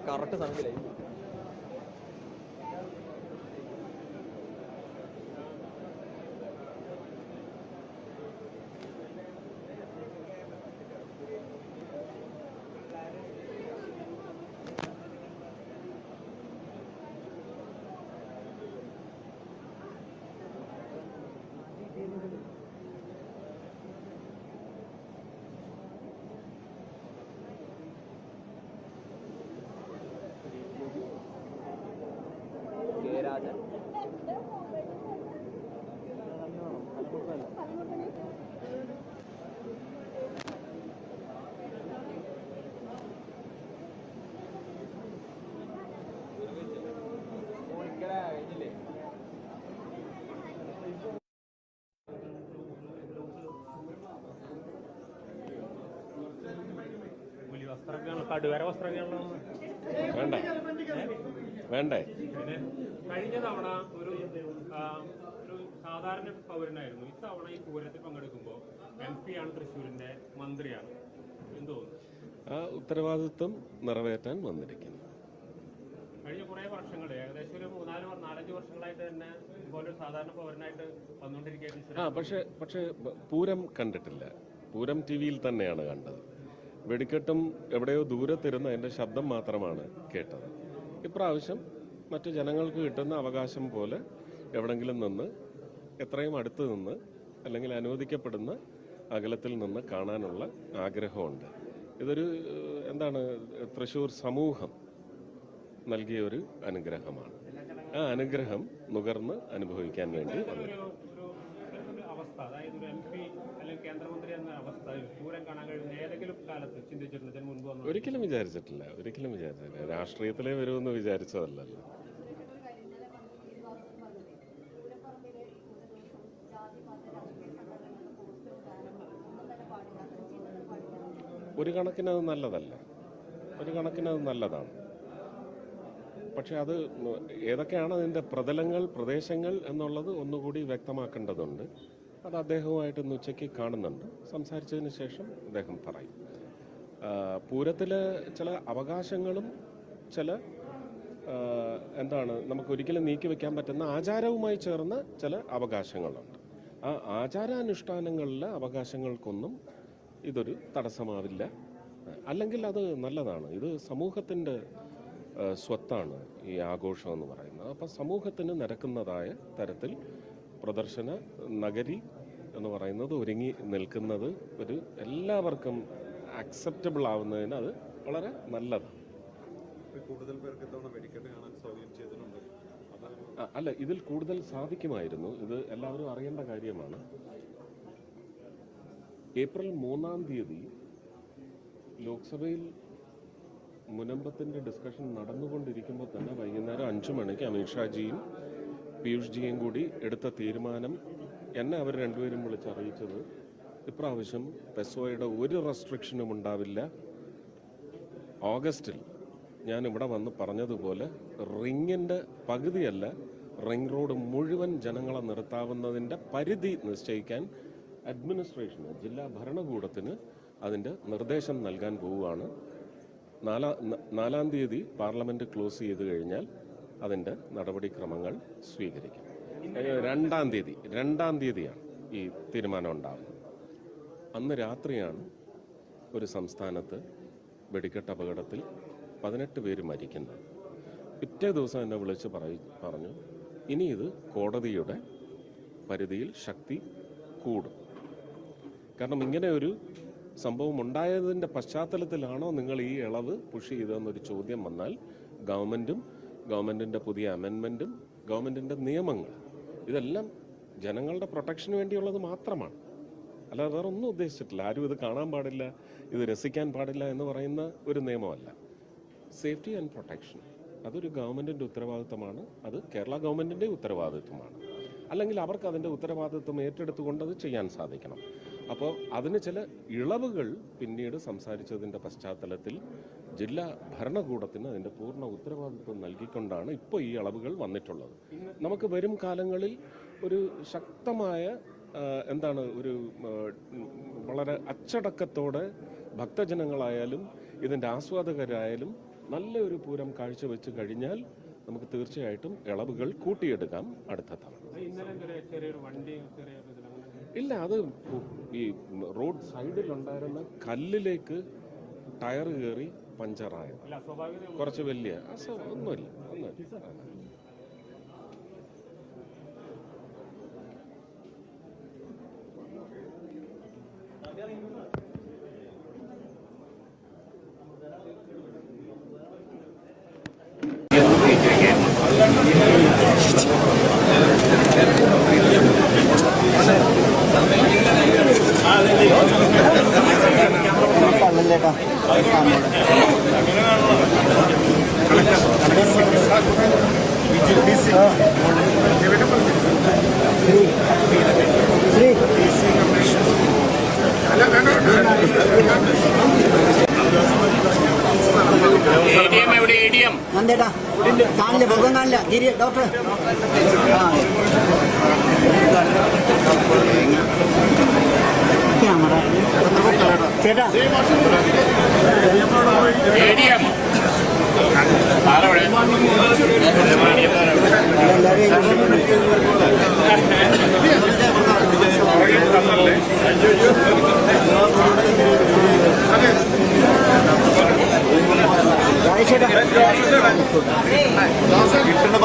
Correct സമയത്തിലായി. Rajan കടുവര വസ്ത്രങ്ങളാണ് വേണ്ടേ വേണ്ടേ. കഴിഞ്ഞ തവണ ഒരു സാധാരണ പൗരനായിരുന്നു. ഇത്തവണ ഈ പൂരത്തിൽ പങ്കെടുക്കുമ്പോൾ MP ആണ്, തൃശ്ശൂരിന്റെ മന്ത്രിയാണ്. എന്ത് തോന്നുന്നു? ആ ഉത്തരവാദിത്വം നിറവേറ്റാൻ വന്നിരിക്കുന്നു. കഴിഞ്ഞ കുറേ വർഷങ്ങൾ, ഏകദേശം ഒരു 4-5 വർഷങ്ങളായിട്ട് തന്നെ ഇതുപോലെ സാധാരണ പൗരനായിട്ട് വന്നുകൊണ്ടിരിക്കുകയാണ്. പക്ഷേ പൂരം കണ്ടിട്ടില്ല. പൂരം TV-യിൽ തന്നെയാണ് കണ്ടത്. വെടിക്കെട്ടും എവിടെയോ ദൂരത്തിരുന്ന് അതിൻ്റെ ശബ്ദം മാത്രമാണ് കേട്ടത്. ഇപ്രാവശ്യം മറ്റു ജനങ്ങൾക്ക് കിട്ടുന്ന അവകാശം പോലെ എവിടെങ്കിലും നിന്ന്, എത്രയും അടുത്ത് നിന്ന്, അല്ലെങ്കിൽ അനുവദിക്കപ്പെടുന്ന അകലത്തിൽ നിന്ന് കാണാനുള്ള ആഗ്രഹമുണ്ട്. ഇതൊരു തൃശ്ശൂർ സമൂഹം നൽകിയ ഒരു അനുഗ്രഹമാണ്. ആ അനുഗ്രഹം നുകർന്ന് അനുഭവിക്കാൻ വേണ്ടി അവസ്ഥ, അതായത് ഒരു MP അല്ലെങ്കിൽ കേന്ദ്രമന്ത്രി എന്ന അവസ്ഥ പൂരം കാണാൻ കഴിയുന്ന ഏതെങ്കിലും കാലത്ത് ചിന്തിച്ചിട്ടുണ്ട്? മുൻപ് ഒരിക്കലും വിചാരിച്ചിട്ടില്ല. രാഷ്ട്രീയത്തിലേ വരുമെന്ന് വിചാരിച്ചതല്ലല്ലോ. ഒരു കണക്കിനത് നല്ലതാണ്. പക്ഷെ അത് ഏതൊക്കെയാണ് അതിൻ്റെ പ്രദേശങ്ങൾ എന്നുള്ളത് ഒന്നുകൂടി വ്യക്തമാക്കേണ്ടതുണ്ട്. അത് അദ്ദേഹവുമായിട്ട് ഇന്ന് ഉച്ചയ്ക്ക് കാണുന്നുണ്ട്. സംസാരിച്ചതിന് ശേഷം അദ്ദേഹം പറയും. പൂരത്തിലെ ചില അവകാശങ്ങളും ചില നമുക്കൊരിക്കലും നീക്കി വയ്ക്കാൻ പറ്റുന്ന ആചാരവുമായി ചേർന്ന ചില അവകാശങ്ങളുണ്ട്. ആ ആചാരാനുഷ്ഠാനങ്ങളിലെ അവകാശങ്ങൾക്കൊന്നും ഇതൊരു തടസ്സമാവില്ല. അല്ലെങ്കിൽ അത് നല്ലതാണ്. ഇത് സമൂഹത്തിൻ്റെ സ്വത്താണ് ഈ ആഘോഷം എന്ന് പറയുന്നത്. അപ്പം സമൂഹത്തിന് നിരക്കുന്നതായ തരത്തിൽ പ്രദർശന നഗരി എന്ന് പറയുന്നത് ഒരുങ്ങി നിൽക്കുന്നത് ഒരു എല്ലാവർക്കും അക്സെപ്റ്റബിൾ ആവുന്നതിന് അത് വളരെ നല്ലതാണ്. കൂടുതൽ പേർക്ക് ഇത്തവണ വെടിക്കെട്ട് കാണാൻ സൗകര്യം ചെയ്തിട്ടുണ്ട്. അല്ല, ഇതിൽ കൂടുതൽ സാധിക്കുമായിരുന്നു. ഇത് എല്ലാവരും അറിയേണ്ട കാര്യമാണ്. ഏപ്രിൽ 3-ാം തീയതി ലോക്സഭയിൽ മുനമ്പത്തിൻ്റെ ഡിസ്കഷൻ നടന്നുകൊണ്ടിരിക്കുമ്പോൾ തന്നെ വൈകുന്നേരം 5 മണിക്ക് അമിത്ഷാജിയും പീയൂഷ് ജിയും കൂടി എടുത്ത തീരുമാനം എന്നെ അവർ രണ്ടുപേരും വിളിച്ചറിയിച്ചത്, ഇപ്രാവശ്യം പെസോയുടെ ഒരു റെസ്ട്രിക്ഷനും ഉണ്ടാവില്ല. ഓഗസ്റ്റിൽ ഞാൻ ഇവിടെ വന്ന് പറഞ്ഞതുപോലെ റിങ്ങിൻ്റെ പകുതിയല്ല, റിംഗ് റോഡ് മുഴുവൻ ജനങ്ങളെ നിർത്താവുന്നതിൻ്റെ പരിധി നിശ്ചയിക്കാൻ അഡ്മിനിസ്ട്രേഷന്, ജില്ലാ ഭരണകൂടത്തിന് അതിൻ്റെ നിർദ്ദേശം നൽകാൻ പോവുകയാണ്. 4-ാം തീയതി പാർലമെൻറ്റ് ക്ലോസ് ചെയ്ത് കഴിഞ്ഞാൽ അതിൻ്റെ നടപടിക്രമങ്ങൾ സ്വീകരിക്കും. 2-ാം തീയതിയാണ് ഈ തീരുമാനം ഉണ്ടാകുന്നത്. അന്ന് രാത്രിയാണ് ഒരു സംസ്ഥാനത്ത് വെടിക്കെട്ട് അപകടത്തിൽ 18 പേര് മരിക്കുന്നത്. പിറ്റേ ദിവസം എന്നെ വിളിച്ച് പറഞ്ഞു, ഇനി ഇത് കോടതിയുടെ പരിധിയിൽ ശക്തി കൂടും. കാരണം ഇങ്ങനെ ഒരു സംഭവം ഉണ്ടായതിൻ്റെ പശ്ചാത്തലത്തിലാണോ നിങ്ങൾ ഈ ഇളവ് പുഷ് ചെയ്തതെന്നൊരു ചോദ്യം വന്നാൽ ഗവൺമെൻറ്റിൻ്റെ പുതിയ അമെൻമെൻറ്റും ഗവൺമെൻറ്റിൻ്റെ നിയമങ്ങൾ ഇതെല്ലാം ജനങ്ങളുടെ പ്രൊട്ടക്ഷന് വേണ്ടിയുള്ളത് മാത്രമാണ്. അല്ലാതെ വേറെ ഒന്നും ഉദ്ദേശിച്ചിട്ടില്ല. ആരും ഇത് കാണാൻ പാടില്ല, ഇത് രസിക്കാൻ പാടില്ല എന്ന് പറയുന്ന ഒരു നിയമമല്ല. സേഫ്റ്റി ആൻഡ് പ്രൊട്ടക്ഷൻ അതൊരു ഗവൺമെൻറ്റിൻ്റെ ഉത്തരവാദിത്തമാണ്. അത് കേരള ഗവൺമെൻറ്റിൻ്റെ ഉത്തരവാദിത്വമാണ്. അല്ലെങ്കിൽ അവർക്ക് അതിൻ്റെ ഉത്തരവാദിത്വം ഏറ്റെടുത്തുകൊണ്ട് അത് ചെയ്യാൻ സാധിക്കണം. അപ്പോൾ അതിന് ചില ഇളവുകൾ പിന്നീട് സംസാരിച്ചതിൻ്റെ പശ്ചാത്തലത്തിൽ ജില്ലാ ഭരണകൂടത്തിന് അതിൻ്റെ പൂർണ്ണ ഉത്തരവാദിത്വം നൽകിക്കൊണ്ടാണ് ഇപ്പോൾ ഈ ഇളവുകൾ വന്നിട്ടുള്ളത്. നമുക്ക് വരും കാലങ്ങളിൽ ഒരു ശക്തമായ ഒരു വളരെ അച്ചടക്കത്തോടെ ഭക്തജനങ്ങളായാലും ഇതിൻ്റെ ആസ്വാദകരായാലും നല്ല ഒരു പൂരം കാഴ്ചവെച്ച് കഴിഞ്ഞാൽ നമുക്ക് തീർച്ചയായിട്ടും ഇളവുകൾ കൂട്ടിയെടുക്കാം അടുത്ത തവണ. ഇന്നലെ ചെറിയൊരു വണ്ടി ചെറിയൊരു ഇതിലങ്ങനെ ഇല്ല, അത് ഈ റോഡ് സൈഡിലുണ്ടായിരുന്ന കല്ലിലേക്ക് ടയർ കയറി പഞ്ചറായത്. അല്ല സ്വാഭാവികത കുറച്ച് വലിയ ഒന്നുമില്ല. നന്ദേട്ടാ കാണില്ല, മുഖം കാണില്ല. ഗിരി ഡോക്ടർ ക്യാമറ ചേട്ടാ കിട്ടുന്ന